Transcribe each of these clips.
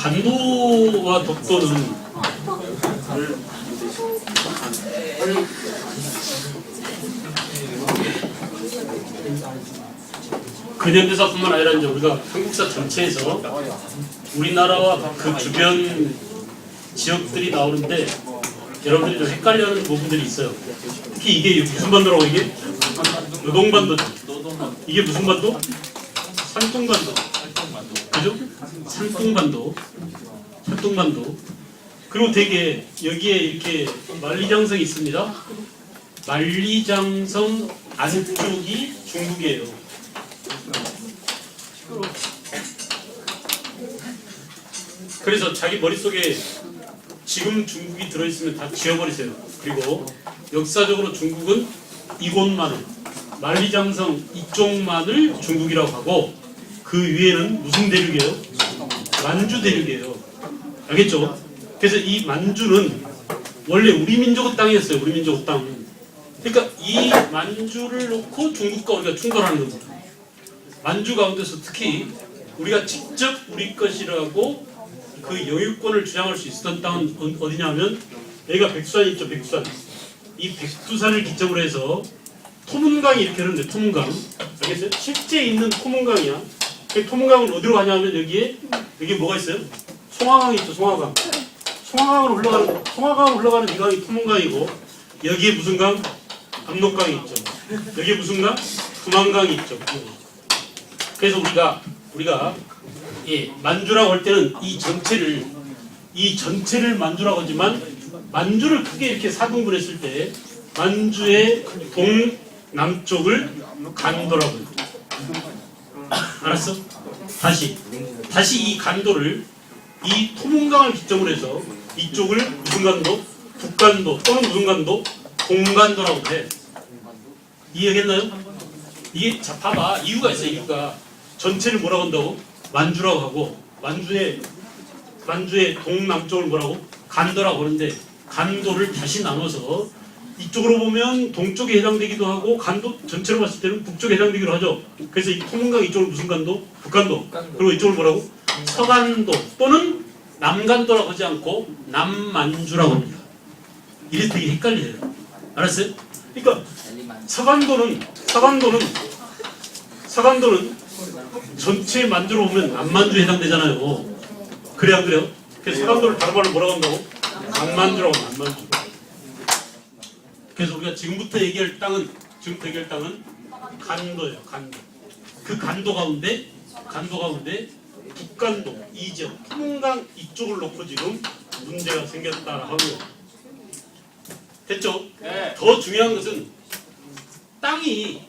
간도와 덕도는 근현대사뿐만 아니라 이제 우리가 한국사 전체에서 우리나라와 그 주변 지역들이 나오는데 여러분들이 좀 헷갈려하는 부분들이 있어요. 특히 이게 무슨 반도라고 이게? 노동반도죠. 이게 무슨 반도? 산둥반도. 그죠? 산둥반도. 산둥반도. 그리고 되게 여기에 이렇게 만리장성이 있습니다. 만리장성 안쪽이 중국이에요. 그래서 자기 머릿속에 지금 중국이 들어있으면 다 지워버리세요. 그리고 역사적으로 중국은 이곳만을, 만리장성 이쪽만을 중국이라고 하고 그 위에는 무슨 대륙이에요? 만주 대륙이에요. 알겠죠? 그래서 이 만주는 원래 우리 민족의 땅이었어요. 우리 민족의 땅. 그러니까 이 만주를 놓고 중국과 우리가 충돌하는 겁니다. 만주 가운데서 특히 우리가 직접 우리 것이라고 그 영유권을 주장할 수 있었던 땅은 어디냐면 여기가 백두산이 있죠. 백두산. 이 백두산을 기점으로 해서 토문강이 이렇게 흐르는데 토문강. 알겠어요? 실제 있는 토문강이야. 그 토문강은 어디로 가냐면 여기에 뭐가 있어요? 송화강이 있죠. 송화강. 송화강으로 흘러가는 이 강이 토문강이고 여기에 무슨 강? 압록강이 있죠. 여기에 무슨 강? 금왕강이 있죠. 그래서 우리가 만주라고 할 때는 이 전체를 만주라고 하지만 만주를 크게 이렇게 4등분했을 때 만주의 동남쪽을 간도라고 해요. 알았어? 다시 이 간도를 이 토문강을 기점으로 해서 이쪽을 무슨 간도? 북간도 또는 무슨 간도? 동간도라고 해. 이해했나요? 이게 자 봐봐 이유가 있어요. 이유가 전체를 뭐라고 한다고? 만주라고 하고 만주의 동남쪽을 뭐라고? 간도라고 하는데 간도를 다시 나눠서 이쪽으로 보면 동쪽에 해당되기도 하고 간도 전체로 봤을 때는 북쪽에 해당되기도 하죠. 그래서 이 토문강 이쪽을 무슨 간도? 북간도. 그리고 이쪽을 뭐라고? 서간도 또는 남간도라고 하지 않고 남만주라고 합니다. 이래서 되게 헷갈려요. 알았어요? 그러니까 서간도는 전체 만주로 보면 남만주에 해당되잖아요. 그래 안 그래요? 그래서 서간도를 다른 말로 뭐라고 한다고? 남만주라고 합니다. 남만주. 그래서 우리가 지금부터 얘기할 땅은 간도예요. 간도. 그 간도 가운데 북간도 이 지역 토문강 이쪽을 놓고 지금 문제가 생겼다라고 하고요. 됐죠? 네. 더 중요한 것은 땅이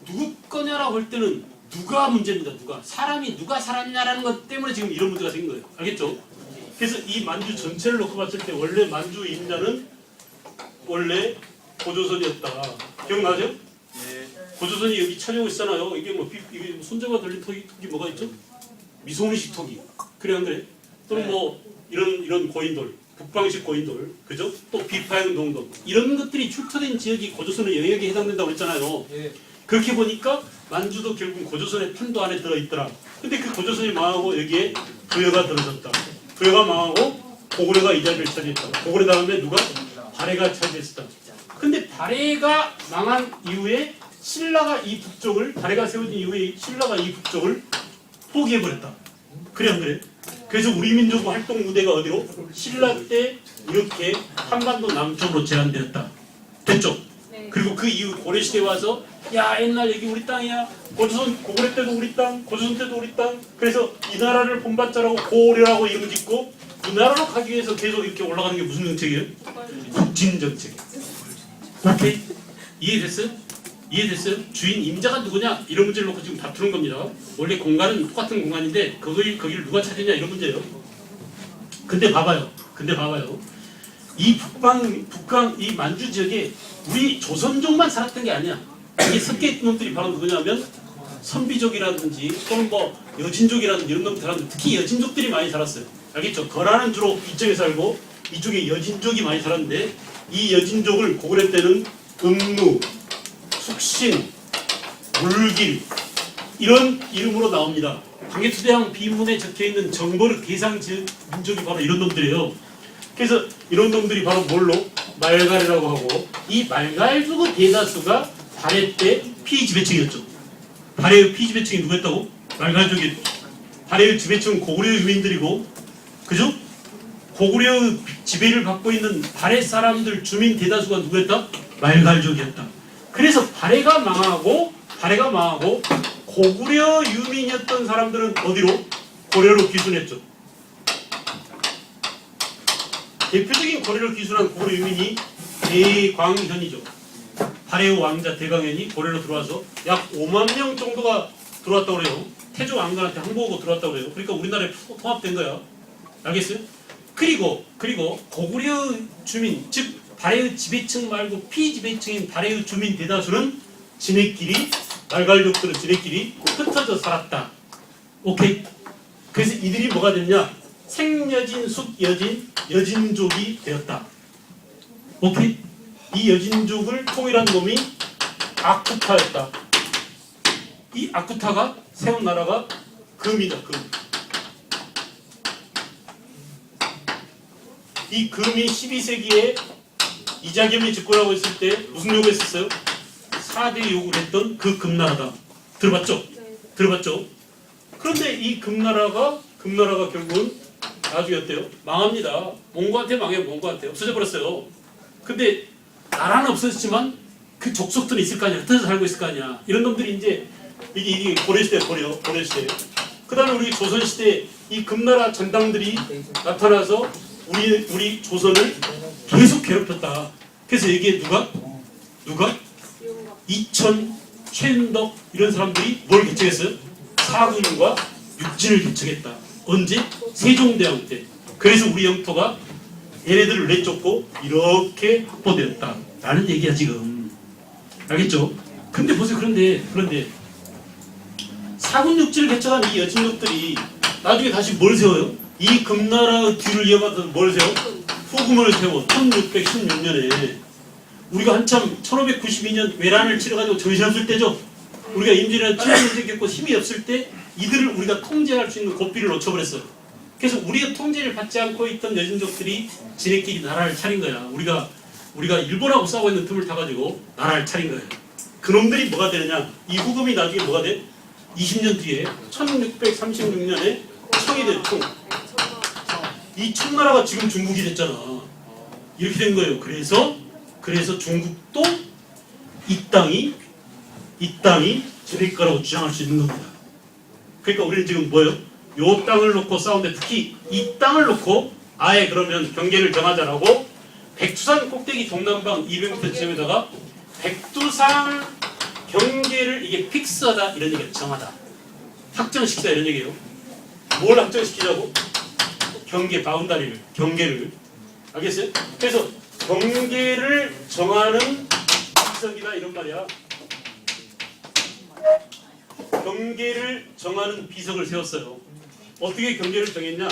누구 거냐라고 할 때는 누가 문제입니다. 누가 살았냐라는 것 때문에 지금 이런 문제가 생긴 거예요. 알겠죠? 그래서 이 만주 전체를 놓고 봤을 때 원래 만주 임자는 원래 고조선이었다. 기억나죠? 네. 고조선이 여기 차지하고 있잖아요. 이게 손잡아 들린 토기 뭐가 있죠? 미소문식 토기. 그래 안 그래? 또는 뭐 이런 고인돌, 북방식 고인돌, 그죠? 또 비파형 동독 이런 것들이 출토된 지역이 고조선의 영역에 해당된다고 했잖아요. 예. 그렇게 보니까 만주도 결국 고조선의 판도 안에 들어있더라. 근데 그 고조선이 망하고 여기에 부여가 들어섰다. 부여가 망하고 고구려가 이 자리를 차지했다. 고구려 다음에 누가? 발해가 차지했다. 근데 발해가 망한 이후에 발해가 세워진 이후에 신라가 이 북쪽을 포기해버렸다. 그래 안 그래? 그래서 우리 민족 활동 무대가 어디로? 신라 때 이렇게 한반도 남쪽으로 제한되었다. 됐죠? 네. 그리고 그 이후 고려시대에 와서 야 옛날 여기 우리 땅이야. 고구려 때도 우리 땅, 고조선 때도 우리 땅. 그래서 이 나라를 본받자라고 고려라고 이름 짓고 이 나라로 가기 위해서 계속 이렇게 올라가는 게 무슨 정책이에요? 북진 정책. 오케이? 이해됐어요? 주인 임자가 누구냐? 이런 문제를 놓고 지금 다투는 겁니다. 원래 공간은 똑같은 공간인데 거기를 누가 찾느냐 이런 문제예요. 근데 봐봐요. 이 북강 이 만주 지역에 우리 조선족만 살았던 게 아니야. 이게 섞여있던 놈들이 바로 누구냐면 선비족이라든지 또는 뭐 여진족이라든지 이런 놈들 살았는데 특히 여진족들이 많이 살았어요. 알겠죠? 거라는 주로 이쪽에 살고 이쪽에 여진족이 많이 살았는데 이 여진족을 고구려 때는 음루, 숙신, 물길 이런 이름으로 나옵니다. 광해투대왕 비문에 적혀있는 정벌 대상 민족이 바로 이런 놈들이에요. 그래서 이런 놈들이 바로 뭘로? 말갈이라고 하고, 이 말갈族대다수가 발해 때 피지배층이었죠. 발해의 피지배층이 누구였다고? 말갈족이. 발해의 지배층은 고구려 유민들이고, 그죠? 고구려의 지배를 받고 있는 발해 사람들 주민 대다수가 누구였다? 말갈족이었다. 그래서 발해가 망하고 고구려 유민이었던 사람들은 어디로? 고려로 귀순했죠. 대표적인 고려를 기술한 고려 유민이 대광현이죠. 발해의 왕자 대광현이 고려로 들어와서 약 5만 명 정도가 들어왔다고 그래요. 태조 왕건한테 항복하고 들어왔다고 그래요. 그러니까 우리나라에 통합된 거야. 알겠어요? 그리고 고구려 주민, 즉 발해의 지배층 말고 피지배층인 발해의 주민 대다수는 지네끼리, 말갈족들은 지네끼리 흩어져 살았다. 오케이? 그래서 이들이 뭐가 됐냐? 생여진, 숙여진, 여진족이 되었다. 오케이? 이 여진족을 통일한 놈이 아쿠타였다. 이 아쿠타가 세운 나라가 금이다. 금. 이 금이 12세기에 이자겸이 집권하고 있을 때 무슨 요구했었어요? 4대 요구를 했던 그 금나라다. 들어봤죠? 들어봤죠? 그런데 이 금나라가 결국은 나중에 어때요? 망합니다. 몽고한테 망해요. 몽고한테 없어져 버렸어요. 근데 나라는 없어졌지만 그 족속들은 있을 거 아니야. 흩어져 살고 있을 거 아니야. 이런 놈들이 이제 이게 고려시대 고려시대. 그 다음에 우리 조선시대 이 금나라 전당들이 나타나서 우리 조선을 계속 괴롭혔다. 그래서 여기에 누가? 이천, 최은덕 이런 사람들이 뭘 개척했어요? 사군과 육진을 개척했다. 언제? 세종대왕 때. 그래서 우리 영토가 얘네들을 내쫓고 이렇게 확보되었다 라는 얘기야 지금. 알겠죠? 근데 보세요. 그런데 사군 육지를 개척한 이 여진족들이 나중에 다시 뭘 세워요? 이 금나라의 뒤를 이어받아서 뭘 세워? 후금을 세워. 1616년에 우리가 한참 1592년 외란을 치러가지고 정신없을 때죠. 우리가 임진왜란 침략을 겪고 힘이 없을 때 이들을 우리가 통제할 수 있는 고삐를 놓쳐버렸어요. 그래서 우리의 통제를 받지 않고 있던 여진족들이 지네끼리 나라를 차린 거야. 우리가 일본하고 싸우고 있는 틈을 타가지고 나라를 차린 거예요. 그놈들이 뭐가 되느냐? 이 후금이 나중에 뭐가 돼? 20년 뒤에 1636년에 청이 돼. 청. 이 청나라가 지금 중국이 됐잖아. 이렇게 된 거예요. 그래서 중국도 이 땅이 지네 거라고 주장할 수 있는 겁니다. 그러니까 우리는 지금 뭐예요? 요 땅을 놓고 싸우는데 특히 이 땅을 놓고 아예 그러면 경계를 정하자라고 백두산 꼭대기 동남방 200m 지점에다가 백두산 경계를 이게 픽스하다 이런 얘기가 정하다. 확정시키다 이런 얘기예요. 뭘 확정시키자고? 경계 바운다리를, 경계를. 알겠어요? 그래서 경계를 정하는 비석이다 이런 말이야. 경계를 정하는 비석을 세웠어요. 어떻게 경계를 정했냐?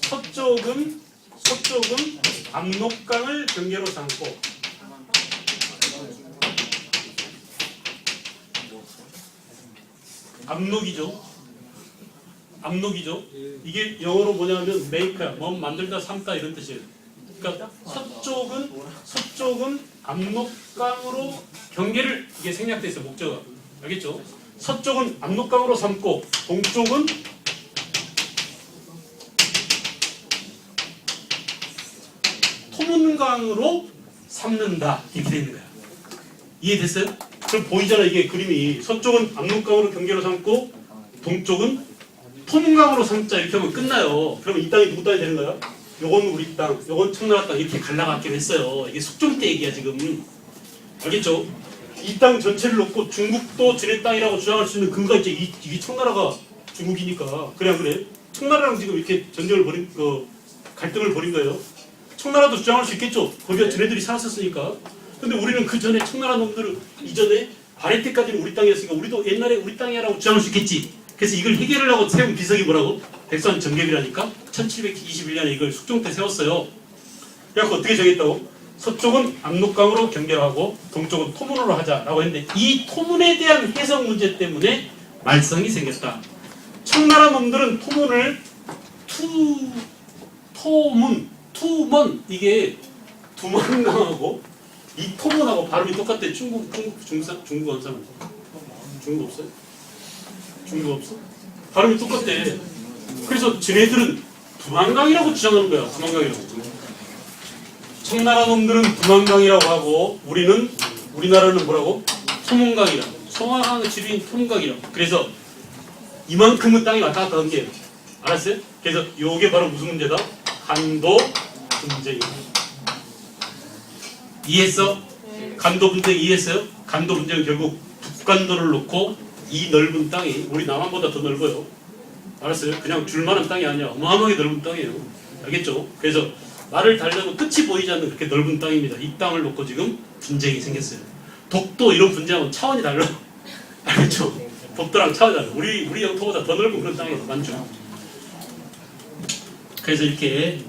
서쪽은 압록강을 경계로 삼고 압록이죠. 이게 영어로 뭐냐면 make야. 뭐 만들다, 삼다 이런 뜻이에요. 그러니까 서쪽은 압록강으로 경계를 이게 생략돼 있어요. 목적어가. 알겠죠? 서쪽은 압록강으로 삼고 동쪽은 토문강으로 삼는다. 이렇게 되는 거야. 이해됐어요? 그럼 보이잖아. 이게 그림이 서쪽은 압록강으로 경계로 삼고 동쪽은 토문강으로 삼자 이렇게 하면 끝나요. 그러면 이 땅이 누구 땅이 되는 거야? 요건 우리 땅, 요건 청나라 땅 이렇게 갈라갔긴 했어요. 이게 숙종 때 얘기야 지금. 알겠죠? 이 땅 전체를 놓고 중국도 지네 땅이라고 주장할 수 있는 근거가 있지. 이게 청나라가 중국이니까. 그래 안 그래? 청나라랑 지금 이렇게 전쟁을 갈등을 벌인 거예요. 청나라도 주장할 수 있겠죠. 거기가 지네들이 살았었으니까. 근데 우리는 그 전에 청나라 놈들을 이전에 발해 때까지는 우리 땅이었으니까 우리도 옛날에 우리 땅이라고 주장할 수 있겠지. 그래서 이걸 해결하려고 세운 비석이 뭐라고? 백두산 정계비라니까. 1721년에 이걸 숙종 때 세웠어요. 그래서 어떻게 정했다고? 서쪽은 압록강으로 경계를 하고 동쪽은 토문으로 하자라고 했는데 이 토문에 대한 해석 문제 때문에 말썽이 생겼다. 청나라 놈들은 토문을 투먼 이게 두만강하고 이 토문하고 발음이 똑같대. 중국 어느 사람 중국 없어요? 중국 없어? 발음이 똑같대. 그래서 쟤네들은 두만강이라고 주장하는 거야. 두만강이라고. 청나라 놈들은 두만강이라고 하고 우리나라는 뭐라고? 토문강이라고. 송화강 지류인 토문강이라고. 그래서 이만큼은 땅이 왔다 갔다 한 게 알았어요? 그래서 요게 바로 무슨 문제다? 간도 분쟁이다. 이해했어? 간도 분쟁 이해했어요? 간도 분쟁은 결국 북간도를 놓고 이 넓은 땅이 우리 남한보다 더 넓어요. 알았어요? 그냥 줄만한 땅이 아니야. 어마어마하게 넓은 땅이에요. 알겠죠? 그래서 말을 달려도 끝이 보이지 않는 그렇게 넓은 땅입니다. 이 땅을 놓고 지금 분쟁이 생겼어요. 독도 이런 분쟁하고는 차원이 달라. 알겠죠? 독도랑 차원이 달라. 우리 영토보다 더 넓은 그런 땅이 많죠. 그래서 이렇게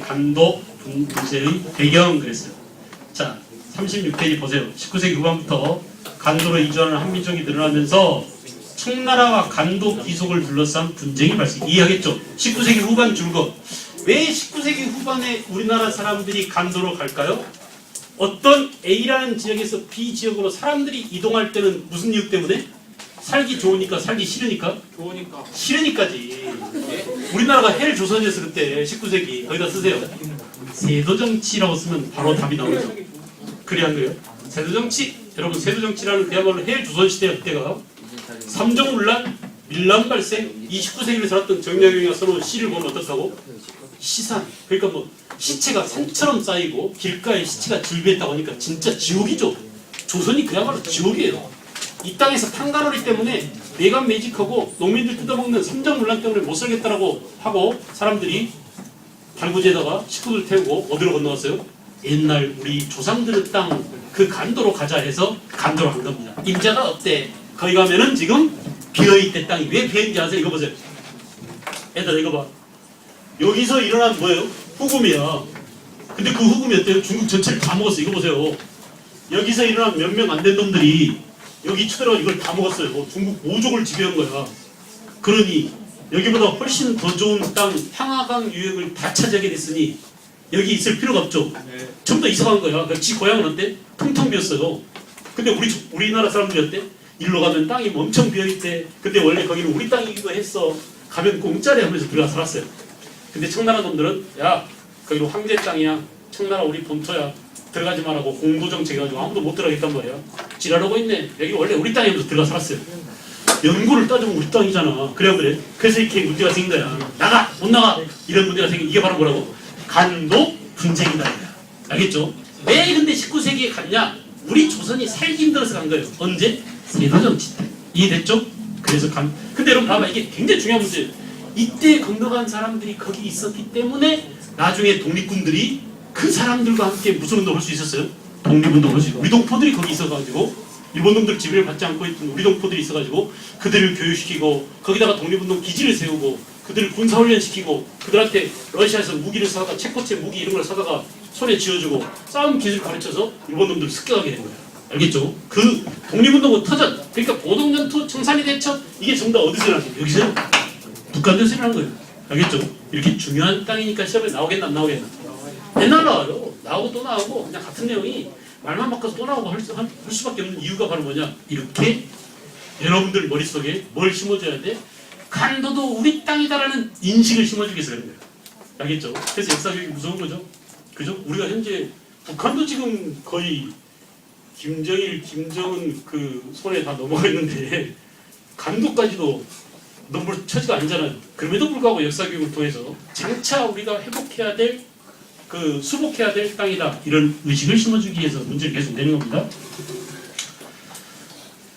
간도 분쟁의 배경 그랬어요. 자, 36페이지 보세요. 19세기 후반부터 간도로 이주하는 한민족이 늘어나면서 청나라와 간도 귀속을 둘러싼 분쟁이 발생. 이해하겠죠? 19세기 후반 줄거. 왜 19세기 후반에 우리나라 사람들이 간도로 갈까요? 어떤 A라는 지역에서 B 지역으로 사람들이 이동할 때는 무슨 이유 때문에? 살기 좋으니까, 살기 싫으니까? 좋으니까. 싫으니까지. 우리나라가 헬조선이었어 그때 19세기. 거기다 쓰세요. 세도정치라고 쓰면 바로 답이 나오죠. 그래 안 그래요? 세도정치. 여러분 세도정치라는 그야말로 헬조선시대야 그때가. 삼정문란, 밀란 발생, 29세기를 살았던 정약용이가 써놓은 시를 보면 어떻다고? 시산. 그러니까 뭐 시체가 산처럼 쌓이고 길가에 시체가 줄비했다고 하니까 진짜 지옥이죠. 조선이 그야말로 지옥이에요. 이 땅에서 탄가놀이 때문에 내간 매직하고 농민들 뜯어먹는 삼정문란 때문에 못 살겠다라고 하고 사람들이 달구지에다가 식구들 태우고 어디로 건너갔어요? 옛날 우리 조상들의 땅 그 간도로 가자 해서 간도로 간 겁니다. 임자가 어때? 거기 가면은 지금 비어있대 땅이. 왜 비어있는지 아세요? 이거 보세요. 얘들아 이거 봐. 여기서 일어난 뭐예요? 후금이야. 근데 그 후금이 어때요? 중국 전체를 다 먹었어. 이거 보세요. 여기서 일어난 몇 명 안 된 놈들이 여기 쳐들어가 이걸 다 먹었어요. 중국 5족을 지배한 거야. 그러니 여기보다 훨씬 더 좋은 땅 향하강 유역을 다 차지하게 됐으니 여기 있을 필요가 없죠. 전부 다 이사간 거야. 지 고향은 어때? 텅텅 비었어요. 근데 우리나라 사람들이 어때? 일로 가면 땅이 엄청 비어있대. 근데 원래 거기는 우리 땅이기도 했어. 가면 공짜리 하면서 들어가 살았어요. 근데 청나라 놈들은 야 거기로 황제 땅이야. 청나라 우리 본토야. 들어가지 말라고 공도정책 해가지고 아무도 못 들어가겠단 말이야. 지랄하고 있네. 여기 원래 우리 땅이면서 들어가 살았어요. 연구를 따지면 우리 땅이잖아. 그래. 그래서 이렇게 문제가 생긴 거야. 나가! 못 나가! 이런 문제가 생긴 이게 바로 뭐라고? 간도 분쟁이다. 알겠죠? 왜 근데 19세기에 갔냐? 우리 조선이 살기 힘들어서 간 거예요. 언제? 세도정치 때. 이해됐죠? 그래서 근데 여러분 봐봐. 이게 굉장히 중요한 문제예요. 이때 건너간 사람들이 거기 있었기 때문에 나중에 독립군들이 그 사람들과 함께 무슨 운동을 할 수 있었어요? 독립운동을 할 수 있어요. 우리 동포들이 거기 있어가지고 일본 놈들 지배를 받지 않고 있던 우리 동포들이 있어가지고 그들을 교육시키고 거기다가 독립운동 기지를 세우고 그들을 군사훈련시키고 그들한테 러시아에서 무기를 사다가 체코체 무기 이런 걸 사다가 손에 쥐어주고 싸움 기술 가르쳐서 일본 놈들을 습격하게 된 거예요. 알겠죠? 그 독립운동은 터전. 그러니까 보동전투, 청산리 대첩 이게 전부 다 어디서 일어났어요? 여기서 북한에서 일어난 거예요. 알겠죠? 이렇게 중요한 땅이니까 시험에 나오겠나 안 나오겠나? 맨날 나와요. 나오고 또 나오고 그냥 같은 내용이 말만 바꿔서 또 나오고 할 수밖에 없는 이유가 바로 뭐냐? 이렇게 여러분들 머릿속에 뭘 심어줘야 돼? 간도도 우리 땅이다라는 인식을 심어주기 위해서 그런 거예요. 알겠죠? 그래서 역사교육이 무서운 거죠. 그죠? 우리가 현재 북한도 지금 거의 김정일, 김정은 그 손에 다 넘어가 있는데 간도까지도 넘을 처지가 아니잖아요. 그럼에도 불구하고 역사교육을 통해서 장차 우리가 회복해야 될 수복해야 될 땅이다. 이런 의식을 심어주기 위해서 문제를 계속 내는 겁니다.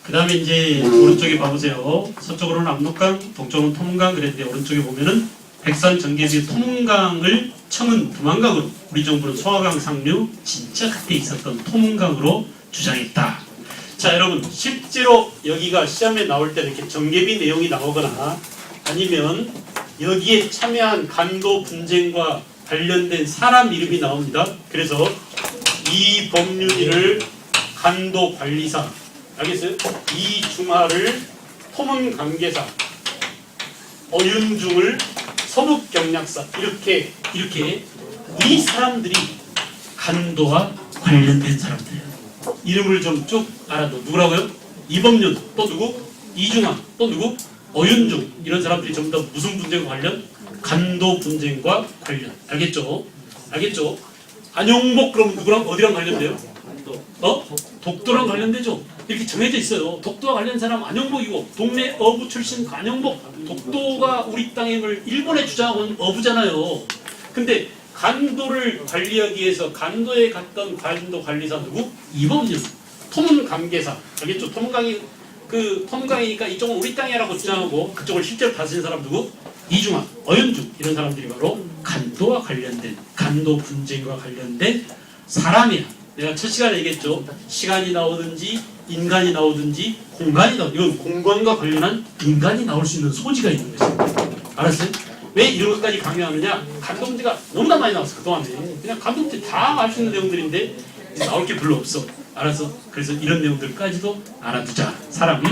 그 다음에 이제 오른쪽에 봐보세요. 서쪽으로는 압록강, 동쪽으로는 토문강 그랬는데 오른쪽에 보면은 백산 전개지 토문강을 청은 두만강으로 우리 정부는 송화강 상류 진짜 그때 있었던 토문강으로 주장했다. 자 여러분 실제로 여기가 시험에 나올 때 이렇게 정계비 내용이 나오거나 아니면 여기에 참여한 간도 분쟁과 관련된 사람 이름이 나옵니다. 그래서 이범윤이를 간도관리사 알겠어요? 이중하를 토문관계사 어윤중을 서북경략사 이렇게 이 사람들이 간도와 관련된 사람들이에요. 이름을 좀 쭉 알아도 누구라고요? 이범윤 또 누구? 이중환 또 누구? 어윤중 이런 사람들이 전부 다 무슨 분쟁과 관련? 간도 분쟁과 관련. 알겠죠? 알겠죠? 안용복 그럼 누구랑 어디랑 관련돼요? 독도랑 관련되죠. 이렇게 정해져 있어요. 독도와 관련된 사람 안용복이고 동네 어부 출신 안용복. 독도가 우리 땅임을 일본에 주장하고 있는 어부잖아요. 근데 간도를 관리하기 위해서 간도에 갔던 간도 관리사 누구? 이범윤. 토문감계사. 알겠죠? 토문강이니까 이쪽은 우리 땅이라고 주장하고 그쪽을 실제로 다스린 사람 누구? 이중환, 어윤중 이런 사람들이 바로 간도와 관련된 간도 분쟁과 관련된 사람이야. 내가 첫 시간에 얘기했죠. 시간이 나오든지 인간이 나오든지 공간이 나오든지 이건 공간과 관련한 인간이 나올 수 있는 소지가 있는 것입니다. 알았어요? 왜 이런 것까지 강요하느냐? 간도 문제가 너무나 많이 나왔어 그동안에. 그냥 간도 문제 다 알 수 있는 내용들인데 나올 게 별로 없어. 알았어? 그래서 이런 내용들까지도 알아두자. 사람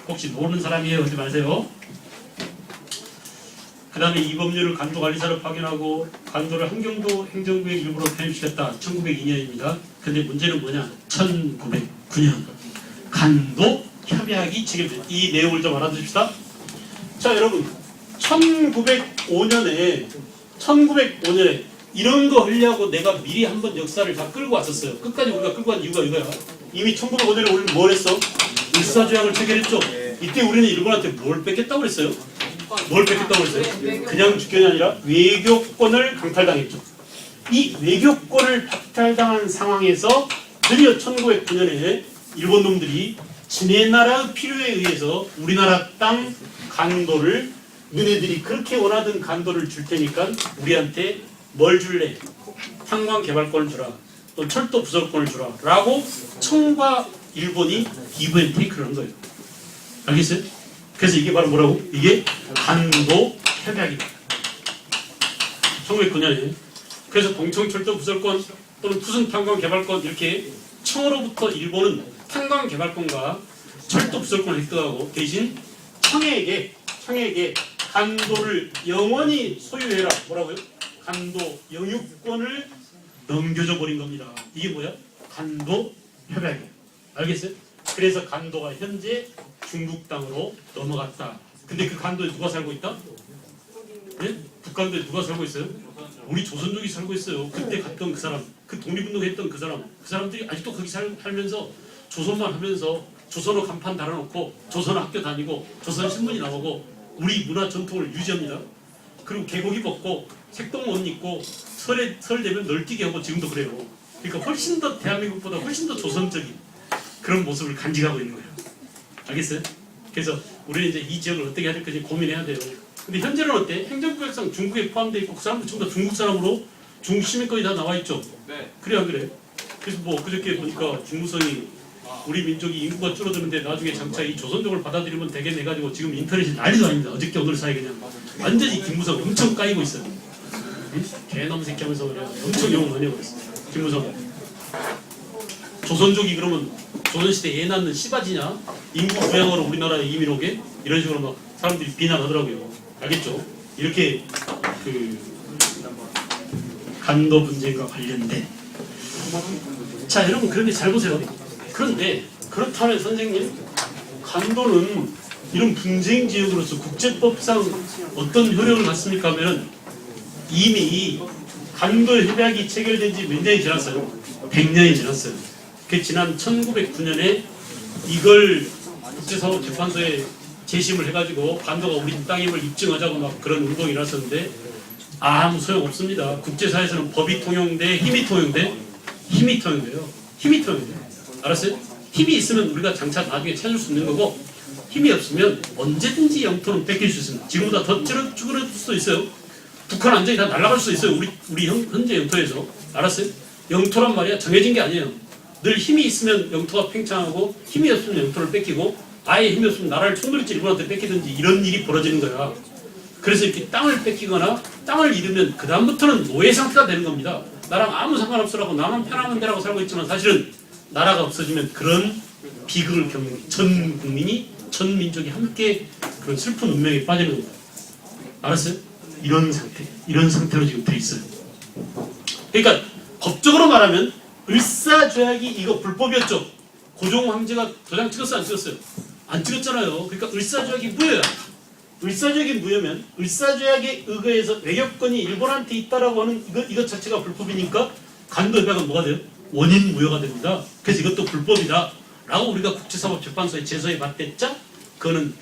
혹시 모르는 사람이에요. 하지 마세요. 그 다음에 이범률을 간도관리사로 파견하고 간도를 한경도 행정구역 일부로 편입시켰다. 1902년입니다. 근데 문제는 뭐냐? 1909년 간도 협약이 체결됩니다. 이 내용을 좀 알아두십시다. 자 여러분 1905년에 이런 거 하려고 내가 미리 한번 역사를 다 끌고 왔었어요. 끝까지 우리가 끌고 간 이유가 이거야. 이미 1905년에 우리는 뭘 했어? 일사조약을 체결했죠. 이때 우리는 일본한테 뭘 뺏겼다고 그랬어요? 뭘 뺏겼다고 그랬어요? 그냥 주권이 아니라 외교권을 강탈당했죠. 이 외교권을 박탈당한 상황에서 드디어 1909년에 일본 놈들이 지네 나라의 필요에 의해서 우리나라 땅 간도를 너네들이 그렇게 원하던 간도를 줄 테니까 우리한테 뭘 줄래? 탄광 개발권을 주라. 또 철도 부설권을 주라. 라고 청과 일본이 기브 앤 테이크를 한 거예요. 알겠어요? 그래서 이게 바로 뭐라고? 이게 간도 협약입니다. 1909년에. 그래서 동청 철도 부설권 또는 푸순 탄광 개발권 이렇게 청으로부터 일본은 탄광 개발권과 철도 부설권을 획득하고 대신 청해에게 간도를 영원히 소유해라. 뭐라고요? 간도 영유권을 넘겨줘 버린 겁니다. 이게 뭐야? 간도 협약이에요. 알겠어요? 그래서 간도가 현재 중국 땅으로 넘어갔다. 근데 그 간도에 누가 살고 있다? 네? 북간도에 누가 살고 있어요? 우리 조선족이 살고 있어요. 그때 갔던 그 사람, 그 독립운동했던 그 사람들이 아직도 거기 살면서 조선만 하면서 조선어 간판 달아놓고 조선어 학교 다니고 조선 신문이 나오고 우리 문화 전통을 유지합니다. 그리고 개고기 먹고 색동 옷 입고 설 되면 널뛰기 하고 지금도 그래요. 그러니까 훨씬 더 대한민국보다 훨씬 더 조선적인 그런 모습을 간직하고 있는 거예요. 알겠어요? 그래서 우리는 이제 이 지역을 어떻게 해야 될지 고민해야 돼요. 근데 현재는 어때? 행정구역상 중국에 포함되어 있고 그 사람들 전부 다 중국 사람으로 중국 시민권이 다 나와 있죠? 네. 그래 안 그래? 그래서 뭐 그저께 보니까 중무성이 우리 민족이 인구가 줄어드는데 나중에 장차 이 조선족을 받아들이면 되겠네 가지고 지금 인터넷이 난리도 아닙니다. 어저께 오늘 사이 그냥 완전히 김무성 엄청 까이고 있어요. 응? 개놈 새끼 하면서 그냥 엄청 욕을 많이 하고 있어요. 김무성. 조선족이 그러면 조선시대 애 낳는 씨바지냐? 인구 부양하러 우리나라에 이민 오게? 이런 식으로 막 사람들이 비난하더라고요. 알겠죠? 이렇게 그 간도 분쟁과 관련된 자 여러분 그런데 잘 보세요. 그런데 그렇다면 선생님 간도는 이런 분쟁 지역으로서 국제법상 어떤 효력을 갖습니까 하면 이미 간도 협약이 체결된 지 몇 년이 지났어요? 100년이 지났어요. 그 지난 1909년에 이걸 국제사법재판소에 재심을 해가지고 간도가 우리 땅임을 입증하자고 막 그런 운동이 일어났었는데 아무 소용없습니다. 국제사에서는 법이 통용돼 힘이 통용돼? 힘이 통용돼요. 힘이 통용돼요. 알았어요? 힘이 있으면 우리가 장차 나중에 찾을 수 있는 거고 힘이 없으면 언제든지 영토는 뺏길 수 있습니다. 지금보다 더 쭈그러들 수도 있어요. 북한 완전히 다 날아갈 수도 있어요. 우리 현재 영토에서. 알았어요? 영토란 말이야 정해진 게 아니에요. 늘 힘이 있으면 영토가 팽창하고 힘이 없으면 영토를 뺏기고 아예 힘이 없으면 나라를 총돌이지 일본한테 뺏기든지 이런 일이 벌어지는 거야. 그래서 이렇게 땅을 뺏기거나 땅을 잃으면 그 다음부터는 노예 상태가 되는 겁니다. 나랑 아무 상관없으라고 나만 편하면 되라고 살고 있지만 사실은 나라가 없어지면 그런 비극을 겪는 전 국민이 전 민족이 함께 그런 슬픈 운명에 빠지는 겁니다. 알았어요? 이런 상태로 지금 돼 있어요. 그러니까 법적으로 말하면 을사죄악이 이거 불법이었죠. 고종 황제가 도장 찍었어요, 안 찍었어요? 안 찍었잖아요. 그러니까 을사죄악이 무효야. 을사죄악이 무효면 을사죄악에 의거해서 외교권이 일본한테 있다라고 하는 이것 자체가 불법이니까 간도협약은 뭐가 돼요? 원인 무효가 됩니다. 그래서 이것도 불법이다 라고 우리가 국제사법재판소에 제소에 맞댔자 그거는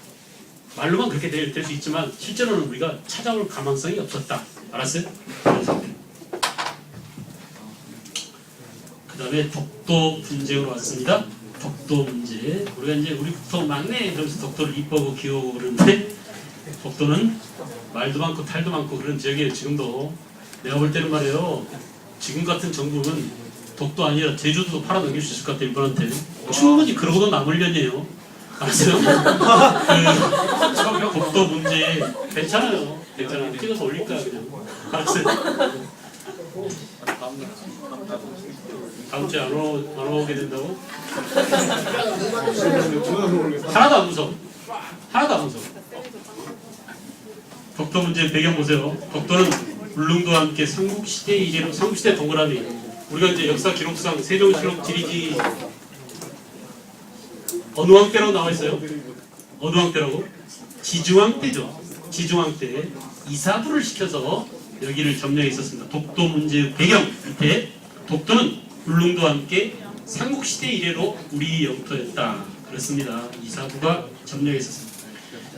말로만 그렇게 될 수 있지만 실제로는 우리가 찾아올 가망성이 없었다. 알았어요? 그 다음에 덕도 분쟁으로 왔습니다. 덕도 문제. 우리가 이제 우리 국토 막내 그러면서 덕도를 이뻐하고 귀여워 그러는데 덕도는 말도 많고 탈도 많고 그런 지역이에요. 지금도 내가 볼 때는 말이에요. 지금 같은 정부는 덕도 아니라 제주도도 팔아넘길 수 있을 것 같아요. 일본한테. 충분히 그러고도 남으려니에요. 알았어요? 그 덕도 문제 괜찮아요. 괜찮아요. 찍어서 올릴 거야 그냥. 알았어요? 다음 주에 안 오게 된다고? 하나도 안 무서워. 하나도 안 무서워. 덕도 문제 배경 보세요. 덕도는 울릉도와 함께 삼국시대 이래로 삼국시대 동그라미. 우리가 이제 역사 기록상 세종실록 지리지 어느 왕 때라고 나와 있어요? 어느 왕 때라고? 지중왕 때죠. 지중왕 때 이사부를 시켜서 여기를 점령해 있었습니다. 독도 문제의 배경 밑에 독도는 울릉도와 함께 삼국시대 이래로 우리 영토였다. 그렇습니다. 이사부가 점령해 있었습니다.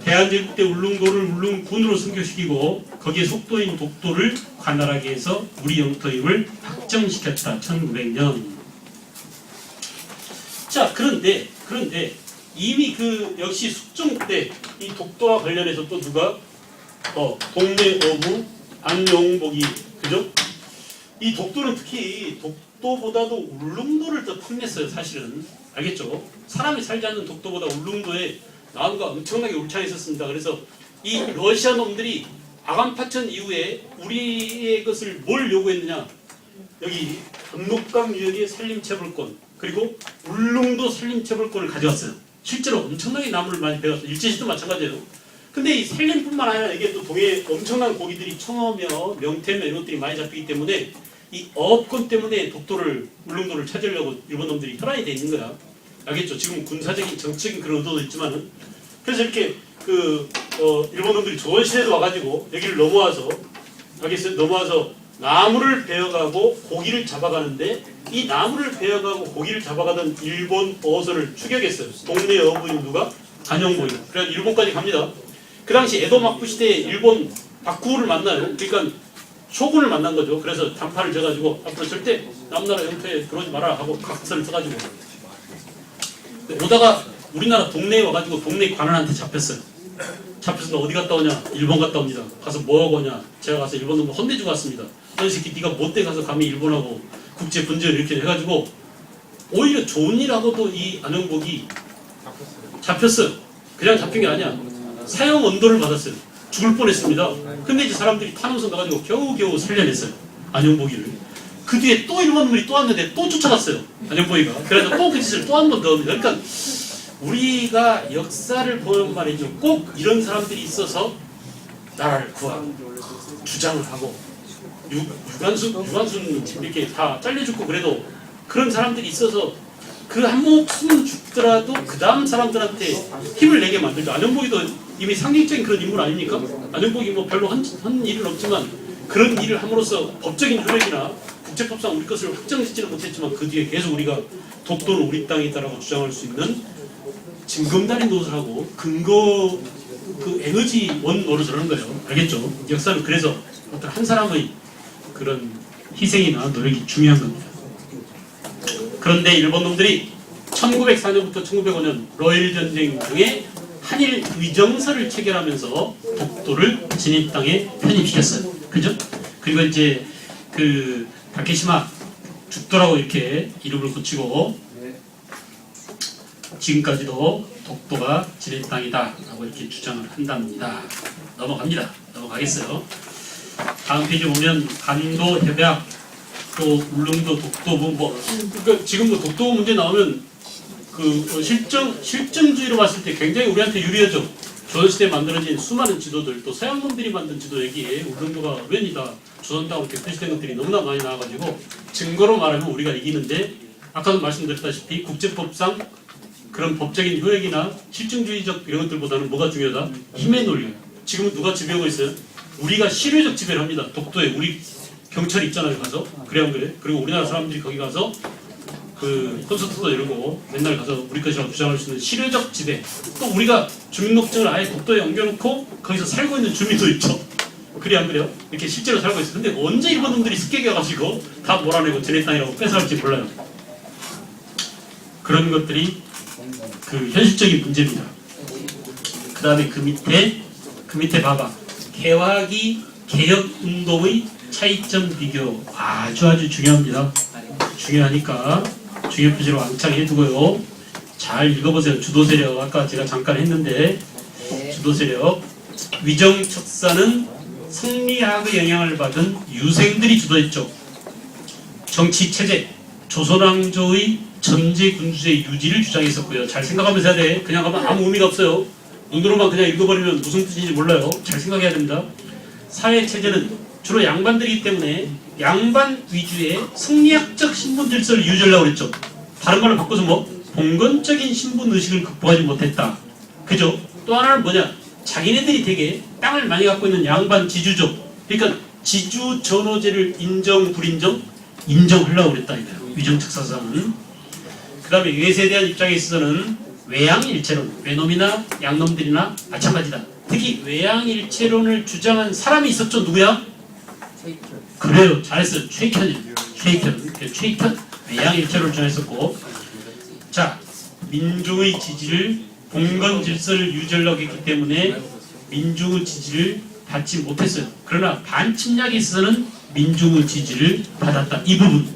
대한제국 때 울릉도를 울릉군으로 승교시키고 거기에 속도인 독도를 관할하게 해서 우리 영토임을 확정시켰다. 1900년. 자, 그런데 이미 그 역시 숙종 때 이 독도와 관련해서 또 누가 동네 어부 안용복이 그죠? 이 독도는 특히 독도보다도 울릉도를 더 탐냈어요. 사실은 알겠죠? 사람이 살지 않는 독도보다 울릉도에 나무가 엄청나게 울창해 있었습니다. 그래서 이 러시아 놈들이 아간파천 이후에 우리의 것을 뭘 요구했느냐? 여기 압록강 유역의 산림체불권 그리고 울릉도 산림체불권을 가져왔어요. 실제로 엄청나게 나무를 많이 베었어요. 일제시도 마찬가지예요. 근데 이 산림뿐만 아니라 이게 또 동해에 엄청난 고기들이 청어며 명태며 이런 것들이 많이 잡히기 때문에 이 어업권 때문에 독도를 울릉도를 찾으려고 일본 놈들이 혈안이 돼 있는 거야. 알겠죠? 지금 군사적인 정치적인 그런 의도도 있지만은 그래서 이렇게 일본 놈들이 조선시대도 와가지고 여기를 넘어와서 알겠어요? 넘어와서 나무를 베어가고 고기를 잡아가는데 이 나무를 베어가고 고기를 잡아가던 일본 어선을 추격했어요. 동네 어부인 누가? 안용보이. 그래서 일본까지 갑니다. 그 당시 에도 막부 시대에 일본 박구를 만나요. 그러니까 쇼군을 만난 거죠. 그래서 단파를 져가지고 앞으로 절대 남나라 영토에 들어오지 마라 하고 각서를 써가지고 오다가 우리나라 동네에 와가지고 동네 관원한테 잡혔어요. 잡혀서 너 어디 갔다 오냐? 일본 갔다 옵니다. 가서 뭐하고 오냐? 제가 가서 일본 놈을 혼내주고 왔습니다. 너 이 새끼 네가 못돼 가서 감히 일본하고 국제 분쟁을 이렇게 해가지고 오히려 좋은 일 하고도 이 안영복이 잡혔어요. 그냥 잡힌 게 아니야. 사형 언도를 받았어요. 죽을 뻔했습니다. 근데 이제 사람들이 탄원서 나가지고 겨우겨우 살려냈어요. 안영복이를. 그 뒤에 또 일본 놈들이 또 왔는데 또 쫓아갔어요. 안영복이가. 그래서 또 그 짓을 또 한 번 더 합니다. 그러니까 우리가 역사를 보면 말이죠. 꼭 이런 사람들이 있어서 나라를 구하고 주장을 하고 유관순 이렇게 다 잘려 죽고 그래도 그런 사람들이 있어서 그 한 목숨은 죽더라도 그 다음 사람들한테 힘을 내게 만들죠. 안영복이도 이미 상징적인 그런 인물 아닙니까? 안영복이 뭐 별로 한 일은 없지만 그런 일을 함으로써 법적인 효력이나 국제법상 우리 것을 확정짓지는 못했지만 그 뒤에 계속 우리가 독도는 우리 땅이다라고 주장할 수 있는 징검다리 노릇을 하고 근거 그 에너지 원 노릇을 하는 거예요. 알겠죠? 역사는 그래서 어떤 한 사람의 그런 희생이나 노력이 중요한 겁니다. 그런데 일본 놈들이 1904년부터 1905년 러일 전쟁 중에 한일 의정서를 체결하면서 독도를 진입 땅에 편입시켰어요. 그죠? 그리고 이제 그 다케시마 죽도라고 이렇게 이름을 붙이고 지금까지도 독도가 진입 땅이다 라고 이렇게 주장을 한답니다. 넘어가겠어요. 다음 페이지 보면 간도 협약 또 울릉도 독도 그러니까 지금 뭐 독도 문제 나오면 그 실정주의로 봤을 때 굉장히 우리한테 유리하죠. 조선시대에 만들어진 수많은 지도들, 또 서양놈들이 만든 지도 여기에 울릉도가 우연이다, 조선다운 이렇게 표시된 것들이 너무나 많이 나와가지고 증거로 말하면 우리가 이기는데, 아까도 말씀드렸다시피 국제법상 그런 법적인 효력이나 실증주의적 이런 것들보다는 뭐가 중요하다? 힘의 논리. 지금은 누가 지배하고 있어요? 우리가 실효적 지배를 합니다. 독도에 우리 경찰이 있잖아요, 가서. 그래 안 그래? 그리고 우리나라 사람들이 거기 가서 그 콘서트도 이러고 맨날 가서 우리 것이라고 주장할 수 있는 실효적 지배. 또 우리가 주민등록증을 아예 독도에 옮겨놓고 거기서 살고 있는 주민도 있죠. 그래 안 그래요? 이렇게 실제로 살고 있어요. 근데 언제 일본 놈들이 습격해 가지고 다 몰아내고 쟤네 땅이라고 뺏어갈지 몰라요. 그런 것들이 그 현실적인 문제입니다. 그 다음에 그 밑에 봐봐. 개화기 개혁운동의 차이점 비교. 아주 중요합니다. 중요하니까 중요 표시로 왕창 해두고요. 잘 읽어보세요. 주도세력 아까 제가 잠깐 했는데, 주도세력 위정척사는 성리학의 영향을 받은 유생들이 주도했죠. 정치체제 조선왕조의 전제군주제 유지를 주장했었고요. 잘 생각하면서 해야 돼. 그냥 가면 아무 의미가 없어요. 눈으로만 그냥 읽어버리면 무슨 뜻인지 몰라요. 잘 생각해야 됩니다. 사회체제는 주로 양반들이기 때문에 양반 위주의 성리학적 신분 질서를 유지하려고 그랬죠. 다른 말로 바꿔서 봉건적인 신분 의식을 극복하지 못했다. 그죠? 또 하나는 뭐냐? 자기네들이 되게 땅을 많이 갖고 있는 양반 지주족. 그러니까 지주 전호제를 인정 불인정? 인정하려고 그랬다 이거예요. 위정척사상은. 그 다음에 외세에 대한 입장에 있어서는 외양일체론, 외놈이나 양놈들이나 마찬가지다. 특히 외양일체론을 주장한 사람이 있었죠. 누구야? 그래요. 잘했어요. 최익현이에요. 최익현. 외양일체론을 주장했었고, 자, 민중의 지지를, 봉건 질서를 유지하려고 했기 때문에 민중의 지지를 받지 못했어요. 그러나 반침략에 있어서는 민중의 지지를 받았다. 이 부분.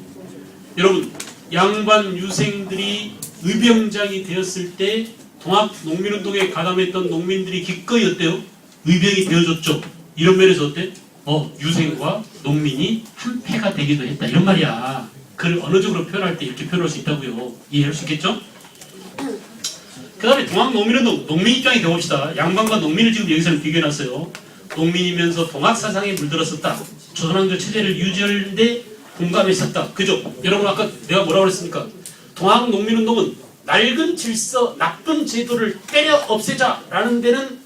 여러분, 양반 유생들이 의병장이 되었을 때 동학농민운동에 가담했던 농민들이 기꺼이 어때요? 의병이 되어줬죠. 이런 면에서 어때? 유생과 농민이 한 패가 되기도 했다. 이런 말이야. 그걸 언어적으로 표현할 때 이렇게 표현할 수 있다고요. 이해할 수 있겠죠? 그 다음에 동학농민운동, 농민 입장에 되봅시다. 양반과 농민을 지금 여기서는 비교해놨어요. 농민이면서 동학사상에 물들었었다. 조선왕조 체제를 유지하는데 공감했었다. 그죠? 여러분 아까 내가 뭐라고 그랬습니까? 동학농민운동은 낡은 질서, 나쁜 제도를 때려 없애자라는 데는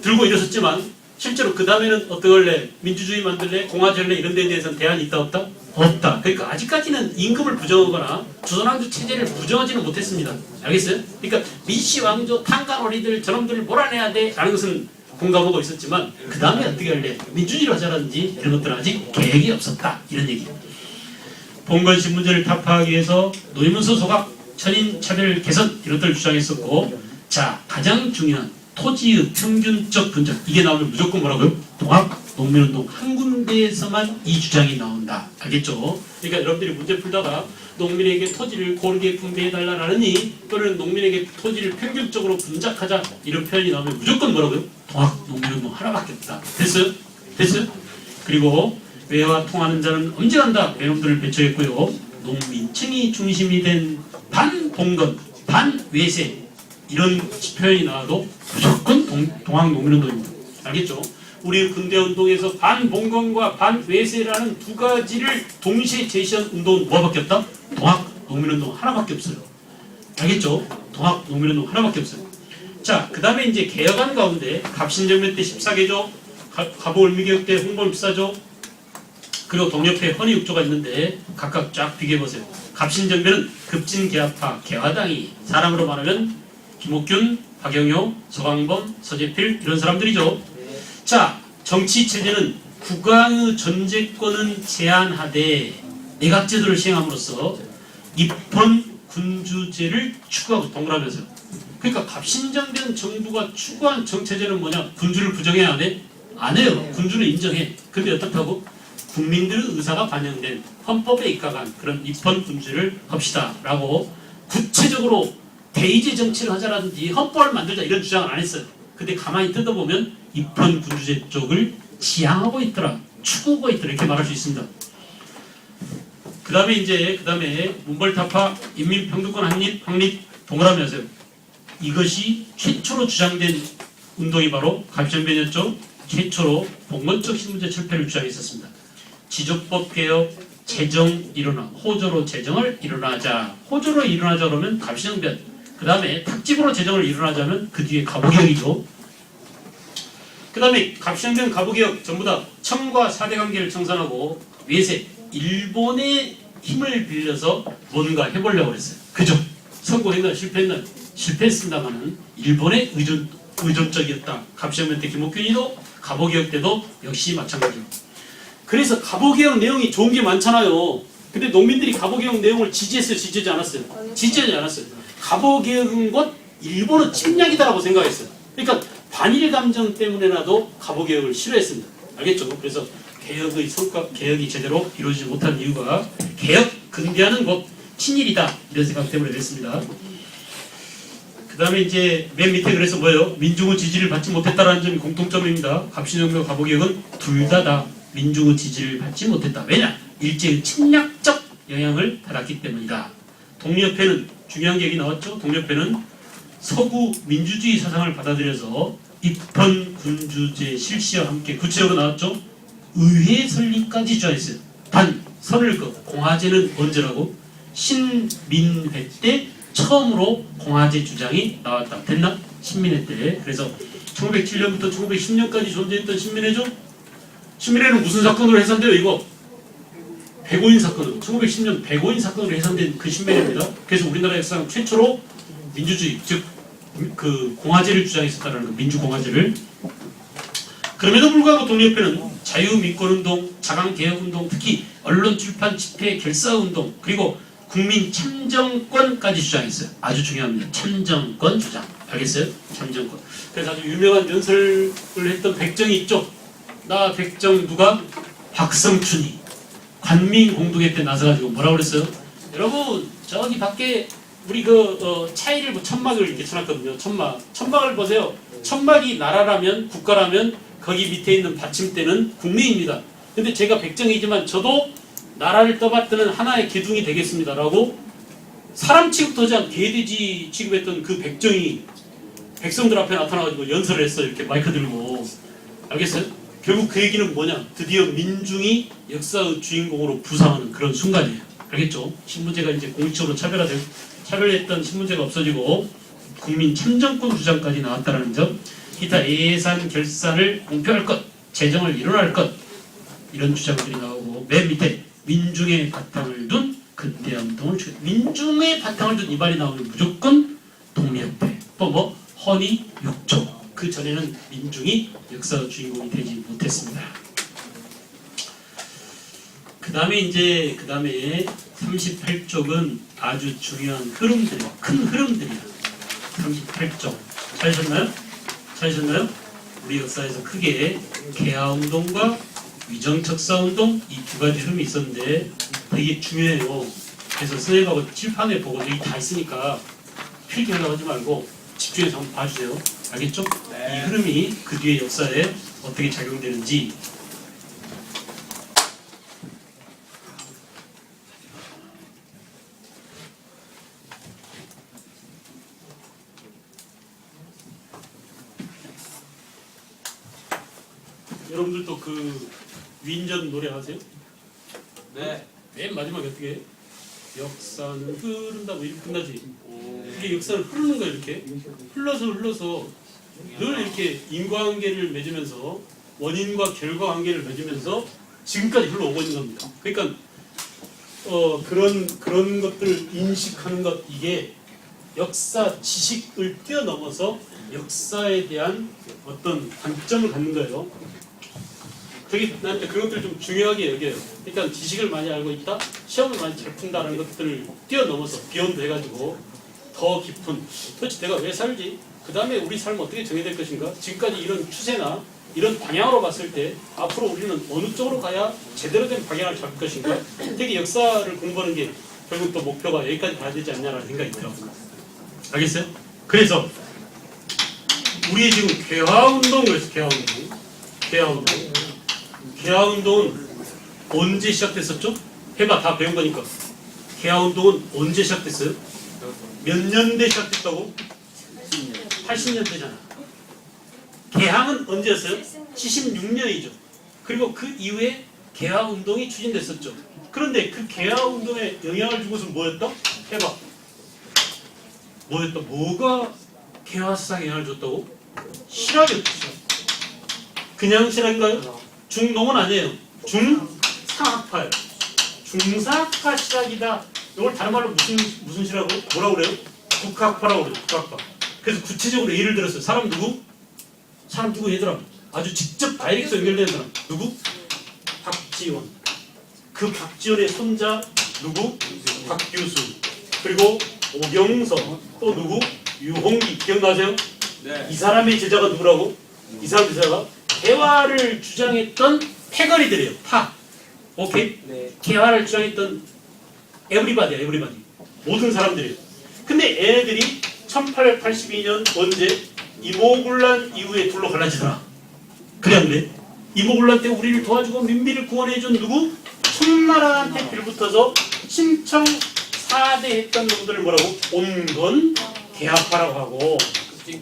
들고 일어섰지만 실제로 그 다음에는 어떻게 할래? 민주주의 만들래? 공화제 할래? 이런 데에 대해서는 대안이 있다 없다? 없다. 그러니까 아직까지는 임금을 부정하거나 조선왕조 체제를 부정하지는 못했습니다. 알겠어요? 그러니까 미시 왕조 탄간어리들 저놈들을 몰아내야 돼 라는 것은 공감하고 있었지만 그 다음에 어떻게 할래? 민주주의로 하자라든지 이런 것들은 아직 계획이 없었다. 이런 얘기예요. 봉건시 문제를 타파하기 위해서 노예문서 소각, 천인 차별 개선 이런 것들을 주장했었고, 자, 가장 중요한 토지의 평균적 분석, 이게 나오면 무조건 뭐라고요? 동학농민운동 한 군데에서만 이 주장이 나온다. 알겠죠? 그러니까 여러분들이 문제 풀다가 농민에게 토지를 고르게 분배해달라라느니 또는 농민에게 토지를 평균적으로 분작하자 이런 표현이 나오면 무조건 뭐라고요? 동학농민운동 하나밖에 없다. 됐어요? 됐어요? 그리고 외와 통하는 자는 엄징한다. 외놈들을 배척했고요. 농민층이 중심이 된 반봉건, 반외세 이런 표현이 나와도 무조건 동학농민운동입니다. 알겠죠? 우리 근대운동에서 반봉건과 반외세라는 두 가지를 동시에 제시한 운동은 뭐밖에 없다? 동학농민운동 하나밖에 없어요. 알겠죠? 동학농민운동 하나밖에 없어요. 자, 그 다음에 이제 개혁안 가운데 갑신정변 때 14개조, 갑오을미개혁 때 홍범14조, 그리고 동옆에 헌의육조가 있는데 각각 쫙 비교해보세요. 갑신정변은 급진개화파 개화당이, 사람으로 말하면 김옥균, 박영효, 서광범, 서재필 이런 사람들이죠. 자, 정치체제는 국왕의 전제권은 제한하되 내각제도를 시행함으로써 입헌 군주제를 추구하고 동그라면서요. 그러니까 갑신정변 정부가 추구한 정체제는 뭐냐? 군주를 부정해야 돼? 안 해요. 군주를 인정해. 근데 어떻다고? 국민들의 의사가 반영된 헌법에 입각한 그런 입헌 군주를 합시다 라고 구체적으로 대의제 정치를 하자라든지 헌법을 만들자 이런 주장을 안 했어요. 근데 가만히 뜯어보면 입헌 군주제 쪽을 지향하고 있더라, 추구하고 있더라 이렇게 말할 수 있습니다. 그 다음에 문벌타파 인민평등권 확립 동그라미 하세요. 이것이 최초로 주장된 운동이 바로 갑신변이었죠. 최초로 봉건적 신문제 철폐를 주장했었습니다. 지조법 개혁, 재정 일어나, 호조로 재정을 일어나자. 호조로 일어나자 그러면 갑신변. 그 다음에 탁집으로 재정을 일어나자면 그 뒤에 가보개혁이죠. 그 다음에 갑신변, 가보개혁 전부 다 청과 사대 관계를 청산하고 외세, 일본의 힘을 빌려서 뭔가 해보려고 했어요. 그죠? 성공했나 실패했나? 실패했습니다만은 일본의 의존적이었다. 갑신변 때 김옥균이도 가보개혁 때도 역시 마찬가지로. 그래서 가보개혁 내용이 좋은 게 많잖아요. 근데 농민들이 가보개혁 내용을 지지했어요? 지지하지 않았어요? 지지하지 않았어요. 가보개혁은 곧 일본의 침략이다라고 생각했어요. 그러니까 반일 감정 때문에라도 가보개혁을 싫어했습니다. 알겠죠? 그래서 개혁의 성과, 개혁이 제대로 이루어지지 못한 이유가 개혁 근대화는 곧 친일이다 이런 생각 때문에 그랬습니다. 그 다음에 이제 맨 밑에 그래서 뭐예요? 민중의 지지를 받지 못했다라는 점이 공통점입니다. 갑신혁명과 가보개혁은 둘 다 민중의 지지를 받지 못했다. 왜냐? 일제의 침략적 영향을 받았기 때문이다. 독립협회는 중요한 계획이 나왔죠. 독립협회는 서구 민주주의 사상을 받아들여서 입헌 군주제 실시와 함께 구체적으로 나왔죠. 의회 설립까지 주장했어요. 단 선을 긋 공화제는 언제라고? 신민회 때 처음으로 공화제 주장이 나왔다. 됐나? 신민회 때. 그래서 1907년부터 1910년까지 존재했던 신민회죠. 신민회는 무슨 사건으로 해산돼요? 이거 105인 사건으로 1910년 105인 사건으로 해산된 그 신민회입니다. 그래서 우리나라 역사상 최초로 민주주의 즉 그 공화제를 주장했었다는 거, 민주공화제를. 그럼에도 불구하고 독립협회는 자유민권운동, 자강개혁운동, 특히 언론, 출판, 집회, 결사운동 그리고 국민 참정권까지 주장했어요. 아주 중요합니다. 참정권 주장. 알겠어요? 참정권. 그래서 아주 유명한 연설을 했던 백정이 있죠. 나 백정 누가? 박성춘이 관민공동회 때 나서가지고 뭐라고 그랬어요? 여러분 저기 밖에 우리 차이를 천막을 이렇게 쳐놨거든요. 천막을 보세요. 천막이 나라라면 국가라면 거기 밑에 있는 받침대는 국민입니다. 근데 제가 백정이지만 저도 나라를 떠받드는 하나의 기둥이 되겠습니다라고 사람 취급하지 않고 개돼지 취급했던 그 백정이 백성들 앞에 나타나가지고 연설을 했어요. 이렇게 마이크 들고. 알겠어요? 결국 그 얘기는 뭐냐? 드디어 민중이 역사의 주인공으로 부상하는 그런 순간이에요. 알겠죠? 신문제가 이제 공식적으로 차별했던 신문제가 없어지고 국민 참정권 주장까지 나왔다는 점. 기타 예산 결산을 공표할 것, 재정을 일원할 것 이런 주장들이 나오고 맨 밑에 민중의 바탕을 둔 근대화 운동을 민중의 바탕을 둔 이 말이 나오면 무조건 독립협회 또 뭐 헌의 6조 그 전에는 민중이 역사 주인공이 되지 못했습니다. 그 다음에 38쪽은 아주 중요한 흐름들이에요. 큰 흐름들이에요. 38쪽 찾으셨나요? 우리 역사에서 크게 개화운동과 위정척사운동 이 두 가지 흐름이 있었는데 되게 중요해요. 그래서 선생님하고 칠판에 보고 여기 다 있으니까 필기하려고 하지 말고 집중해서 한번 봐주세요. 알겠죠? 네. 이 흐름이 그 뒤에 역사에 어떻게 작용되는지. 여러분들도 그 위인전 노래 아세요? 네. 맨 마지막에 어떻게 해? 역사는 흐른다 뭐 이렇게 끝나지. 이게 역사를 흐르는 거야. 이렇게 흘러서 늘 이렇게 인과관계를 맺으면서 원인과 결과관계를 맺으면서 지금까지 흘러오고 있는 겁니다. 그러니까 그런 것들을 인식하는 것 이게 역사 지식을 뛰어넘어서 역사에 대한 어떤 관점을 갖는 거예요. 되게 나한테 그런 것들 좀 중요하게 여겨요. 그러니까 지식을 많이 알고 있다, 시험을 많이 잘 푼다는 것들을 뛰어넘어서 비욘드 해가지고 더 깊은 도대체 내가 왜 살지? 그 다음에 우리 삶은 어떻게 정해질 것인가? 지금까지 이런 추세나 이런 방향으로 봤을 때 앞으로 우리는 어느 쪽으로 가야 제대로 된 방향을 잡을 것인가? 되게 역사를 공부하는 게 결국 또 목표가 여기까지 가야 되지 않냐라는 생각이 들어요. 알겠어요? 그래서 우리의 지금 개화운동 그래서 개화운동은 언제 시작됐었죠? 해봐 다 배운 거니까. 개화운동은 언제 시작됐어요? 몇 년대 시작됐다고? 80년대잖아. 개항은 언제였어요? 76년이죠. 그리고 그 이후에 개화운동이 추진됐었죠. 그런데 그 개화운동에 영향을 준 것은 뭐였다? 해봐. 뭐였다? 뭐가 개화사상에 영향을 줬다고? 실학이었죠. 그냥 실학인가요? 중농은 아니에요. 중상학파예요. 중상학파 실학이다. 이걸 다른 말로 무슨 실학으로? 뭐라고 그래요? 국학파라고 그래요. 국학파. 그래서 구체적으로 예를 들었어요. 사람 누구? 사람 누구 얘들아? 아주 직접 다이렉트 연결되는 사람. 누구? 박지원. 그 박지원의 손자 누구? 박규수. 그리고 오경서. 또 누구? 유홍기. 기억나세요? 네. 이 사람의 제자가 누구라고? 이 사람 제자가 개화를 주장했던 패거리들이에요. 파. 오케이? 네. 개화를 주장했던 에브리바디야. 에브리바디. 모든 사람들이에요. 근데 얘네들이 1882년 언제? 이모군란 이후에 둘로 갈라지더라. 그래 안 그래? 이모군란 때 우리를 도와주고 민비를 구원해준 누구? 청나라한테 빌붙어서 신청 4대 했던 놈들을 뭐라고? 온건 개화파라고 하고,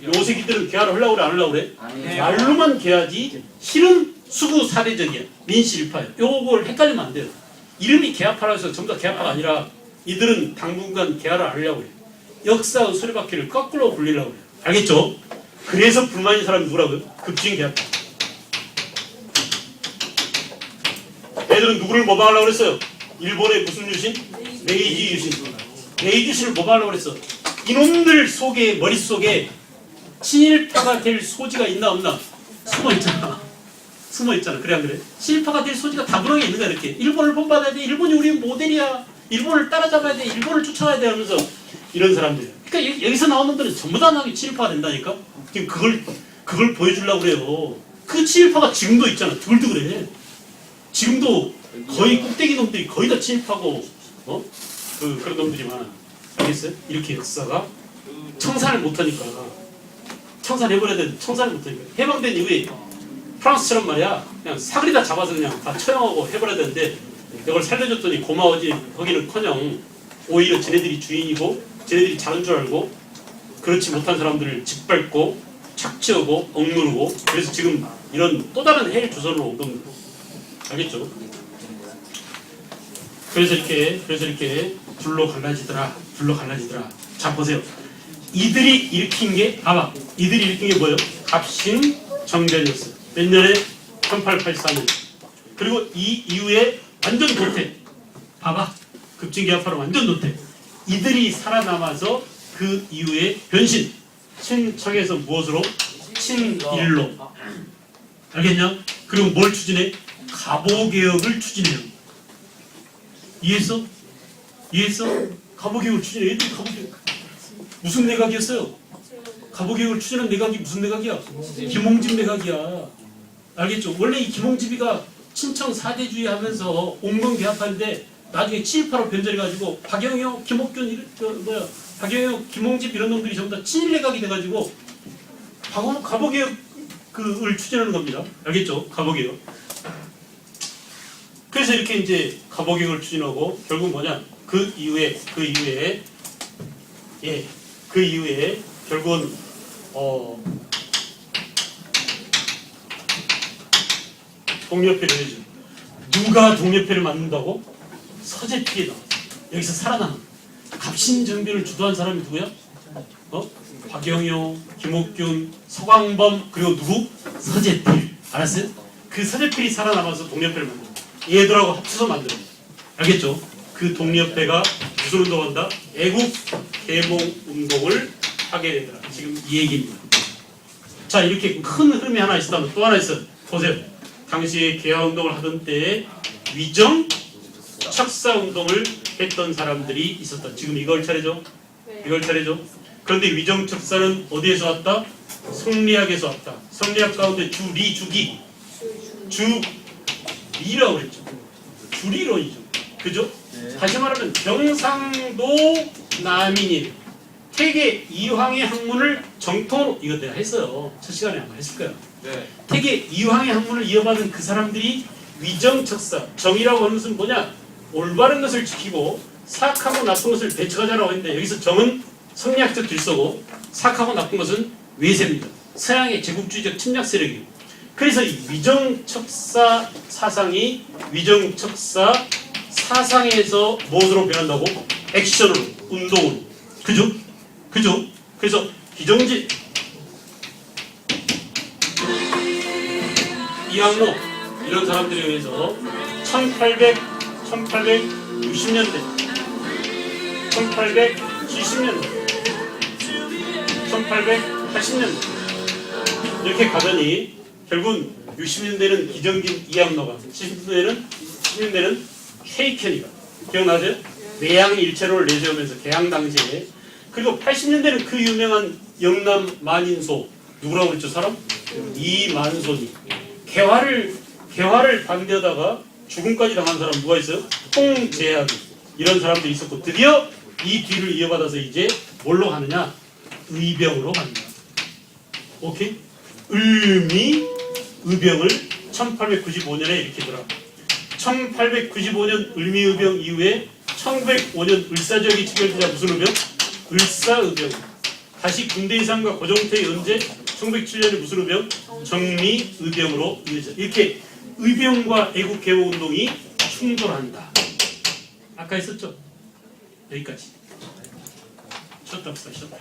요 새끼들은 개화를 하려고 그래 안 하려고 그래? 아니에요. 말로만 개화지 실은 수구 사대적이야. 민실파야. 요걸 헷갈리면 안 돼요. 이름이 개화파라고 해서 전부 다 개화파가 아니라 이들은 당분간 개화를 안 하려고 해요. 역사의 수레바퀴를 거꾸로 굴리려고 해요. 알겠죠? 그래서 불만인 사람이 누구라고요? 급진 개화파. 애들은 누구를 모방하려고 그랬어요? 일본의 무슨 유신? 메이지 유신. 메이지 유신을 모방하려고 그랬어. 이놈들 속에, 머릿속에 친일파가 될 소지가 있나 없나? 숨어있잖아. 숨어있잖아. 그래 안 그래? 친일파가 될 소지가 다분하게 있는 거야. 이렇게 일본을 본받아야 돼. 일본이 우리 모델이야. 일본을 따라잡아야 돼. 일본을 쫓아가야 돼. 하면서 이런 사람들이야. 그러니까 여기서 나온 놈들은 전부 다 나중에 친일파가 된다니까? 지금 그걸 보여주려고 그래요. 그 친일파가 지금도 있잖아. 두글두글해. 지금도 거의 꼭대기 놈들이 거의 다 친일파고, 그런 놈들이 많아. 알겠어요? 이렇게 역사가 청산을 못하니까. 청산해버려야 되는데 청산을 못하니까. 해방된 이후에 프랑스처럼 말이야. 그냥 사그리다 잡아서 그냥 다 처형하고 해버려야 되는데 이걸 살려줬더니 고마워지 거기는커녕 오히려 쟤네들이 주인이고 쟤네들이 잘한 줄 알고 그렇지 못한 사람들을 짓밟고 착취하고 억누르고 그래서 지금 이런 또 다른 해일 조선으로 온 겁니다. 알겠죠? 그래서 이렇게 둘로 갈라지더라. 자 보세요. 이들이 일으킨 게 봐봐. 이들이 일으킨 게 뭐예요? 갑신정변이었어요. 몇 년에? 1884년. 그리고 이 이후에 완전 도태. 봐봐. 급진개화파로 완전 도태. 이들이 살아남아서 그 이후에 변신. 친청에서 무엇으로? 친일로. 알겠냐? 그리고 뭘 추진해? 갑오개혁을 추진해요. 이해했어? 갑오개혁을 추진해. 얘들이 갑오개혁. 무슨 내각이었어요? 갑오개혁을 추진한 내각이 무슨 내각이야? 김홍집 내각이야. 알겠죠? 원래 이 김홍집이가 친청 사대주의 하면서 온건개합파인데 나중에 친일파로 변절해가지고 박영영, 김옥균, 박영영, 김홍집 이런 놈들이 전부 다 친일 내각이 돼가지고 갑오개혁을 추진하는 겁니다. 알겠죠? 갑오개혁. 그래서 이렇게 이제 갑오개혁을 추진하고 결국 뭐냐? 그 이후에 결국은 동료패를 해줘. 누가 동료패를 만든다고? 서재필이 나왔어. 여기서 살아남은. 갑신정변을 주도한 사람이 누구야? 박영용, 김옥균, 서광범 그리고 누구? 서재필. 알았어요? 그 서재필이 살아남아서 동료패를 만들어. 얘들하고 합쳐서 만들어. 알겠죠? 그 동료패가 무슨 운동한다? 애국 계몽 운동을 하게 되더라. 지금 이 얘기입니다. 자, 이렇게 큰 흐름이 하나 있었다면 또 하나 있어요. 보세요. 당시에 개화운동을 하던 때에 위정 척사운동을 했던 사람들이 있었다. 지금 이걸 차례죠? 이걸 차례죠? 그런데 위정 척사는 어디에서 왔다? 성리학에서 왔다. 성리학 가운데 주리, 주기. 주리라고 그랬죠. 주리론이죠. 그죠? 다시 말하면 경상도 남인이 태계 이황의 학문을 정통으로 이거 내가 했어요. 첫 시간에 아마 했을 거야. 네. 태계 이황의 학문을 이어받은 그 사람들이 위정척사. 정이라고 하는 것은 뭐냐? 올바른 것을 지키고 사악하고 나쁜 것을 배척하자라고 했는데 여기서 정은 성리학적 질서고 사악하고 나쁜 것은 외세입니다. 서양의 제국주의적 침략 세력이에요. 그래서 이 위정척사 사상이 위정척사 사상에서 무엇으로 변한다고? 액션으로, 운동으로. 그죠? 그죠? 그래서 기정지 이항로 이런 사람들에 의해서 1860년대 1870년대 1880년대 이렇게 가더니 결국은 60년대는 기정진 이항로가 70년대는 케이켄이가 기억나세요? 내양 일체로를 내세우면서 개항 당시에 그리고 80년대는 그 유명한 영남 만인소 누구라고 그랬죠 사람? 이만손이 개화를 반대하다가 죽음까지 당한 사람 누가 있어요? 홍재학이 이런 사람들이 있었고 드디어 이 뒤를 이어받아서 이제 뭘로 가느냐? 의병으로 갑니다. 오케이? 을미의병을 1895년에 일으키더라. 1895년 을미의병 이후에 1905년 을사지역이 체결되자 무슨 의병? 을사의병. 다시 군대 이상과 고정태의 언제? 1907년에 무슨 의병? 정미의병으로 이어져. 이렇게 의병과 애국개혁운동이 충돌한다. 아까 했었죠? 여기까지. 쉬었다 합시다. 쉬었다.